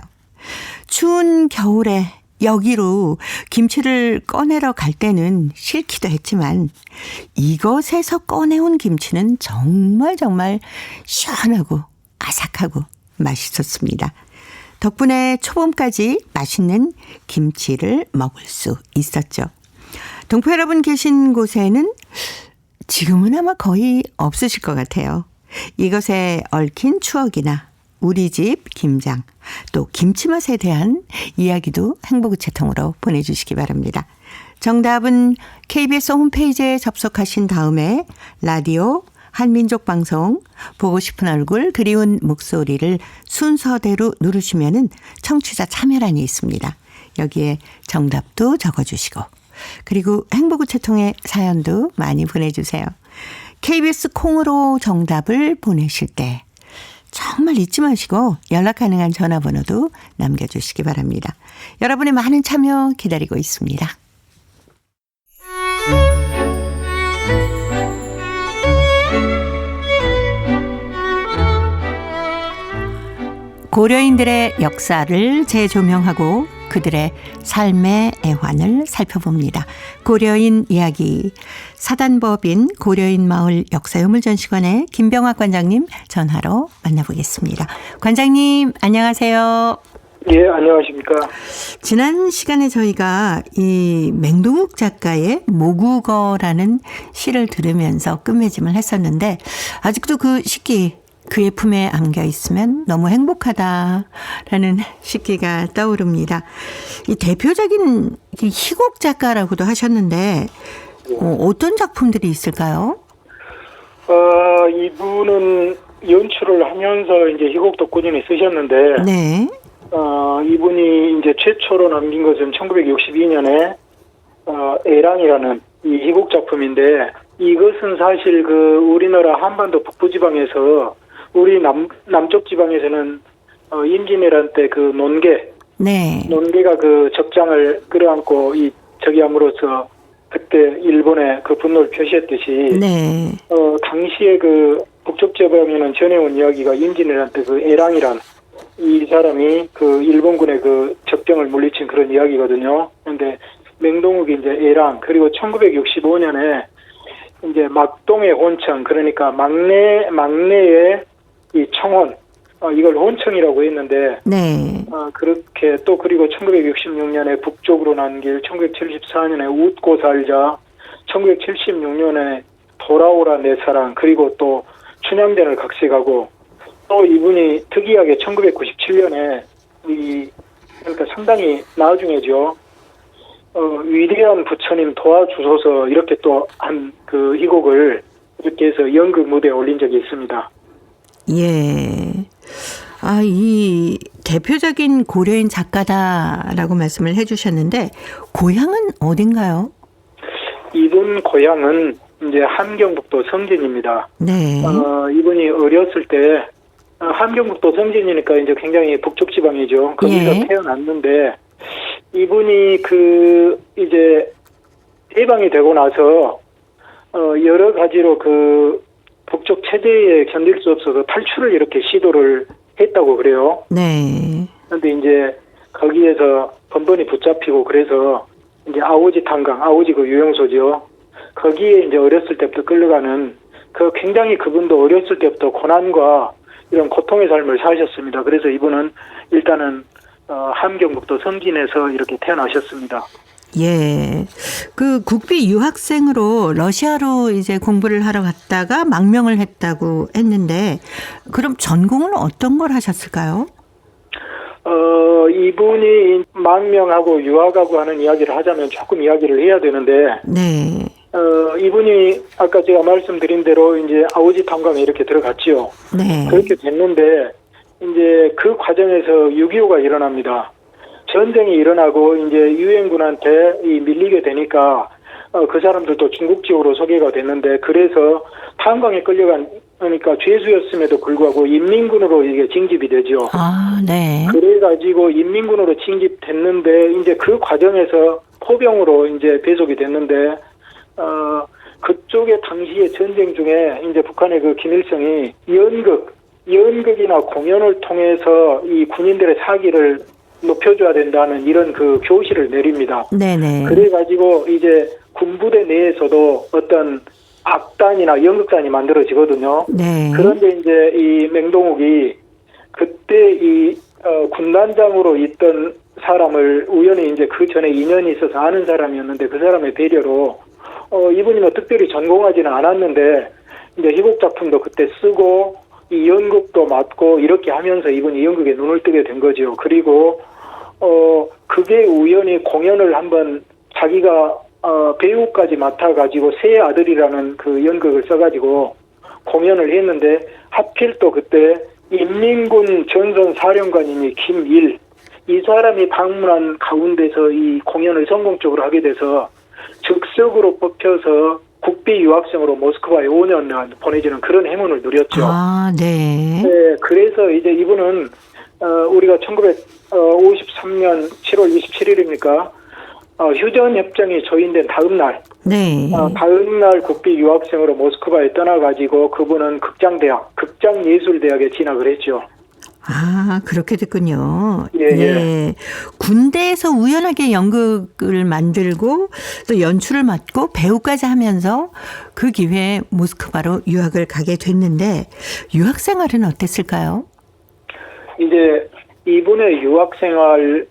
추운 겨울에 여기로 김치를 꺼내러 갈 때는 싫기도 했지만 이것에서 꺼내온 김치는 정말 시원하고 아삭하고 맛있었습니다. 덕분에 초봄까지 맛있는 김치를 먹을 수 있었죠. 동포 여러분 계신 곳에는 지금은 아마 거의 없으실 것 같아요. 이것에 얽힌 추억이나 우리 집 김장, 또 김치 맛에 대한 이야기도 행복우체통으로 보내주시기 바랍니다. 정답은 KBS 홈페이지에 접속하신 다음에 라디오 한민족방송 보고 싶은 얼굴 그리운 목소리를 순서대로 누르시면은 청취자 참여란이 있습니다. 여기에 정답도 적어주시고 그리고 행복우체통에 사연도 많이 보내주세요. KBS 콩으로 정답을 보내실 때 정말 잊지 마시고 연락 가능한 전화번호도 남겨주시기 바랍니다. 여러분의 많은 참여 기다리고 있습니다. 고려인들의 역사를 재조명하고 그들의 삶의 애환을 살펴봅니다. 고려인 이야기. 사단법인 고려인 마을 역사유물전시관의 김병학 관장님 전화로 만나보겠습니다. 관장님 안녕하세요. 예, 안녕하십니까. 지난 시간에 저희가 이 맹동욱 작가의 모국어라는 시를 들으면서 끝맺음을 했었는데 아직도 그 시기 그의 품에 안겨 있으면 너무 행복하다라는 시기가 떠오릅니다. 이 대표적인 희곡 작가라고도 하셨는데 어떤 작품들이 있을까요? 이분은 연출을 하면서 이제 희곡도 꾸준히 쓰셨는데, 네. 이분이 이제 최초로 남긴 것은 1962년에 애랑이라는 이 희곡 작품인데, 이것은 사실 그 우리나라 한반도 북부지방에서 우리 남쪽 지방에서는 임진왜란 때 그 논개가 그 적장을 끌어안고 이 저기함으로써 그때 일본의 그 분노를 표시했듯이 네. 당시에 그 북쪽 지방에는 전해온 이야기가 임진왜란 때 그 애랑이란 이 사람이 그 일본군의 그 적병을 물리친 그런 이야기거든요. 그런데 맹동욱이 이제 애랑 그리고 1965년에 이제 막동의 혼청 그러니까 막내의 이 청원, 이걸 혼청이라고 했는데, 네. 그렇게 또 그리고 1966년에 북쪽으로 난 길, 1974년에 웃고 살자, 1976년에 돌아오라 내 사랑, 그리고 또 춘향전을 각색하고, 또 이분이 특이하게 1997년에 그러니까 상당히 나중에죠. 위대한 부처님 도와주소서 이렇게 또 한 그 이 곡을 이렇게 해서 연극 무대에 올린 적이 있습니다. 예. 이 대표적인 고려인 작가다라고 말씀을 해주셨는데 고향은 어딘가요? 이분 고향은 이제 함경북도 성진입니다. 네. 이분이 어렸을 때 함경북도 성진이니까 이제 굉장히 북쪽 지방이죠. 거기서 예. 태어났는데 이분이 이제 해방이 되고 나서 여러 가지로 북쪽 체제에 견딜 수 없어서 탈출을 이렇게 시도를 했다고 그래요. 네. 그런데 이제 거기에서 번번이 붙잡히고 그래서 이제 아오지 탄강, 아오지 유영소죠. 거기에 이제 어렸을 때부터 끌려가는 굉장히 그분도 어렸을 때부터 고난과 이런 고통의 삶을 사셨습니다. 그래서 이분은 일단은 함경북도 성진에서 이렇게 태어나셨습니다. 예. 국비 유학생으로 러시아로 이제 공부를 하러 갔다가 망명을 했다고 했는데 그럼 전공은 어떤 걸 하셨을까요? 이분이 망명하고 유학하고 하는 이야기를 하자면 조금 이야기를 해야 되는데, 네. 이분이 아까 제가 말씀드린 대로 이제 아오지 탄광에 이렇게 들어갔지요. 네. 그렇게 됐는데, 이제 그 과정에서 6.25가 일어납니다. 전쟁이 일어나고 이제 유엔군한테 밀리게 되니까 그 사람들도 중국 지역으로 소개가 됐는데, 그래서 탄광에 그러니까 죄수였음에도 불구하고 인민군으로 이게 징집이 되죠. 네. 그래가지고 인민군으로 징집됐는데 이제 그 과정에서 포병으로 이제 배속이 됐는데 그쪽에 당시에 전쟁 중에 이제 북한의 김일성이 연극이나 공연을 통해서 이 군인들의 사기를 높여줘야 된다는 이런 교시를 내립니다. 네네. 그래가지고 이제 군부대 내에서도 어떤 악단이나 연극단이 만들어지거든요. 네. 그런데 이제 이 맹동욱이 그때 군단장으로 있던 사람을 우연히 이제 그 전에 인연이 있어서 아는 사람이었는데 그 사람의 배려로 이분이 특별히 전공하지는 않았는데 이제 희곡 작품도 그때 쓰고 이 연극도 맡고 이렇게 하면서 이분이 연극에 눈을 뜨게 된 거죠. 그리고 그게 우연히 공연을 한번 자기가 배우까지 맡아가지고 새 아들이라는 연극을 써가지고 공연을 했는데 하필 또 그때 인민군 전선사령관이니 김일 이 사람이 방문한 가운데서 이 공연을 성공적으로 하게 돼서 즉석으로 뽑혀서 국비 유학생으로 모스크바에 5년 보내지는 그런 행운을 누렸죠. 네. 네, 그래서 이제 이분은 우리가 1953년 7월 27일입니까? 휴전 협정이 조인된 다음 날, 네. 다음 날 국비 유학생으로 모스크바에 떠나가지고 그분은 극장예술대학에 진학을 했죠. 그렇게 됐군요. 예. 군대에서 우연하게 연극을 만들고 또 연출을 맡고 배우까지 하면서 그 기회에 모스크바로 유학을 가게 됐는데 유학 생활은 어땠을까요? 이제 이분의 유학 생활에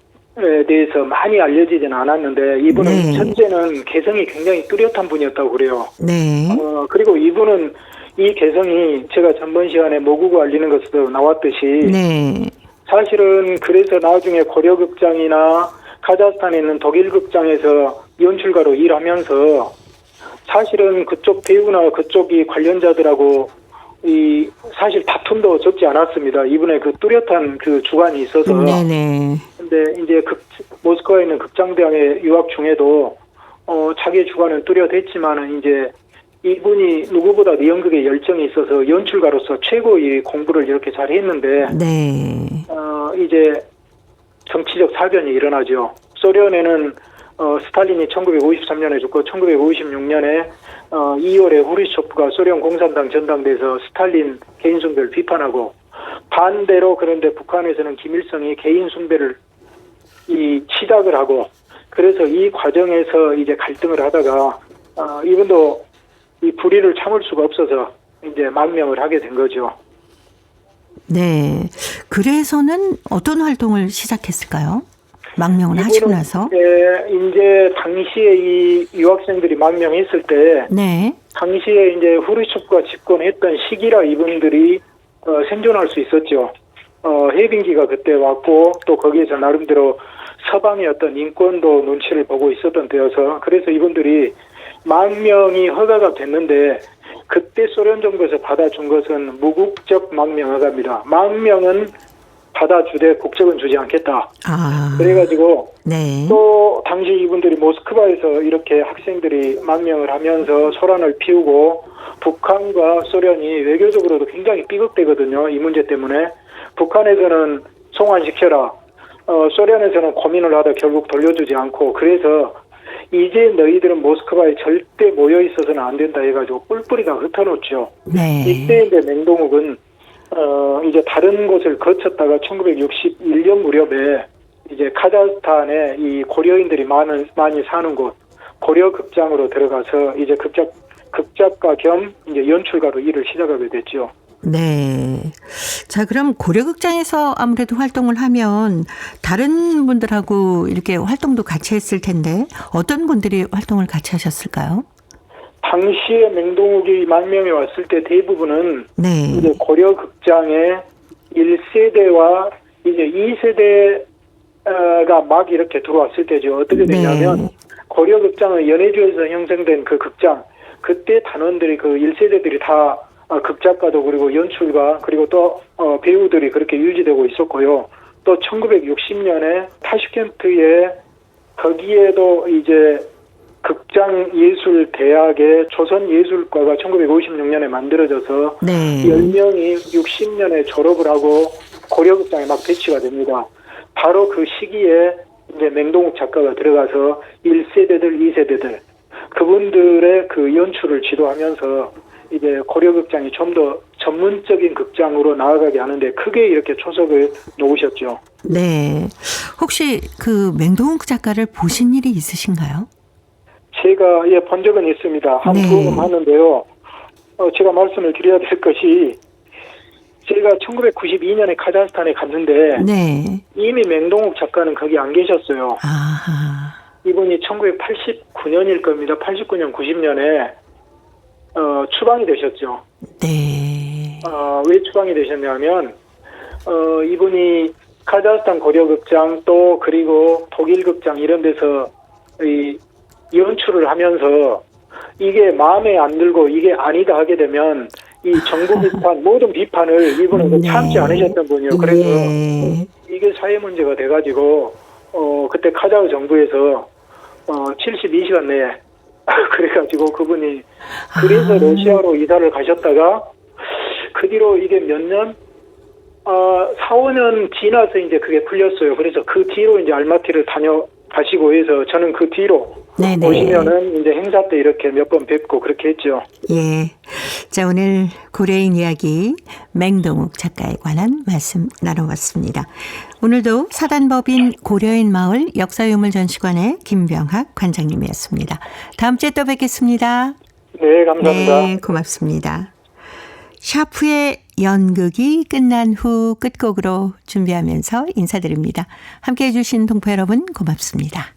대해서 많이 알려지진 않았는데 이분은 네. 첫째는 개성이 굉장히 뚜렷한 분이었다고 그래요. 네. 그리고 이분은 이 개성이 제가 전번 시간에 모국어 알리는 것에도 나왔듯이 네. 사실은 그래서 나중에 고려극장이나 카자흐스탄에 있는 독일극장에서 연출가로 일하면서 사실은 그쪽 배우나 그쪽이 관련자들하고 사실 다툼도 적지 않았습니다. 이분의 뚜렷한 주관이 있어서. 네네. 근데 이제 모스크바에 있는 극장대학에 유학 중에도 자기의 주관은 뚜렷했지만은 이제 이분이 누구보다 연극에 열정이 있어서 연출가로서 최고의 공부를 이렇게 잘 했는데, 네. 이제 정치적 사변이 일어나죠. 소련에는, 스탈린이 1953년에 죽고 1956년에, 2월에 후르시초프가 소련 공산당 전당대에서 스탈린 개인 숭배를 비판하고, 반대로 그런데 북한에서는 김일성이 개인 숭배를 시작을 하고, 그래서 이 과정에서 이제 갈등을 하다가, 이분도 이 불의를 참을 수가 없어서 이제 망명을 하게 된 거죠. 네. 그래서는 어떤 활동을 시작했을까요? 망명을 하시고 나서. 이제 당시에 이 유학생들이 망명했을 때, 네. 당시에 이제 후르츠초프가 집권했던 시기라 이분들이 생존할 수 있었죠. 해빙기가 그때 왔고 또 거기에서 나름대로 서방의 어떤 인권도 눈치를 보고 있었던 때여서 그래서 이분들이 망명이 허가가 됐는데 그때 소련 정부에서 받아준 것은 무국적 망명 허가입니다. 망명은 받아주되 국적은 주지 않겠다. 그래가지고 네. 또 당시 이분들이 모스크바에서 이렇게 학생들이 망명을 하면서 소란을 피우고 북한과 소련이 외교적으로도 굉장히 삐걱대거든요. 이 문제 때문에. 북한에서는 송환시켜라. 소련에서는 고민을 하다 결국 돌려주지 않고 그래서 이제 너희들은 모스크바에 절대 모여 있어서는 안 된다 해가지고 뿔뿔이 다 흩어놓죠. 네. 이때 이제 맹동욱은 이제 다른 곳을 거쳤다가 1961년 무렵에 이제 카자흐스탄에 이 고려인들이 많이 사는 곳 고려 극장으로 들어가서 이제 극작가 겸 이제 연출가로 일을 시작하게 됐죠. 네. 자, 그럼 고려극장에서 아무래도 활동을 하면 다른 분들하고 이렇게 활동도 같이 했을 텐데 어떤 분들이 활동을 같이 하셨을까요? 당시에 맹동욱이 망명에 왔을 때 대부분은 네. 이제 고려극장의 1세대와 이제 2세대가 막 이렇게 들어왔을 때죠. 어떻게 되냐면 네. 고려극장은 연해주에서 형성된 그 극장 그때 단원들이 그 1세대들이 다 극작가도 그리고 연출가 그리고 또 배우들이 그렇게 유지되고 있었고요. 또 1960년에 타슈켄트에 거기에도 이제 극장예술대학의 조선예술과가 1956년에 만들어져서 네. 10명이 60년에 졸업을 하고 고려극장에 막 배치가 됩니다. 바로 그 시기에 이제 맹동욱 작가가 들어가서 1세대들, 2세대들 그분들의 그 연출을 지도하면서 이제 고려극장이 좀 더 전문적인 극장으로 나아가게 하는데 크게 이렇게 초석을 놓으셨죠. 네. 혹시 그 맹동욱 작가를 보신 일이 있으신가요? 제가 본 적은 있습니다. 한 두 번 하는데요. 제가 말씀을 드려야 될 것이 제가 1992년에 카자흐스탄에 갔는데 네. 이미 맹동욱 작가는 거기 안 계셨어요. 아하. 이분이 1989년일 겁니다. 89년, 90년에 추방이 되셨죠. 네. 왜 추방이 되셨냐면 이분이 카자흐스탄 고려극장 또 그리고 독일극장 이런 데서 이 연출을 하면서 이게 마음에 안 들고 이게 아니다 하게 되면 이 정부 비판 모든 비판을 이분은 네. 참지 않으셨던 분이요. 그래서 네. 이게 사회 문제가 돼가지고 그때 카자흐 정부에서 72시간 내에 그래가지고 그분이 그래서 러시아로 이사를 가셨다가 그 뒤로 이게 몇 년? 4, 5년 지나서 이제 그게 풀렸어요. 그래서 그 뒤로 이제 알마티를 다녀가시고 해서 저는 그 뒤로 네네. 오시면은 이제 행사 때 이렇게 몇 번 뵙고 그렇게 했죠. 예. 자, 오늘 고려인 이야기 맹동욱 작가에 관한 말씀 나눠봤습니다. 오늘도 사단법인 고려인 마을 역사유물전시관의 김병학 관장님이었습니다. 다음 주에 또 뵙겠습니다. 네, 감사합니다. 네, 고맙습니다. 샤프의 연극이 끝난 후 끝곡으로 준비하면서 인사드립니다. 함께해 주신 동포 여러분 고맙습니다.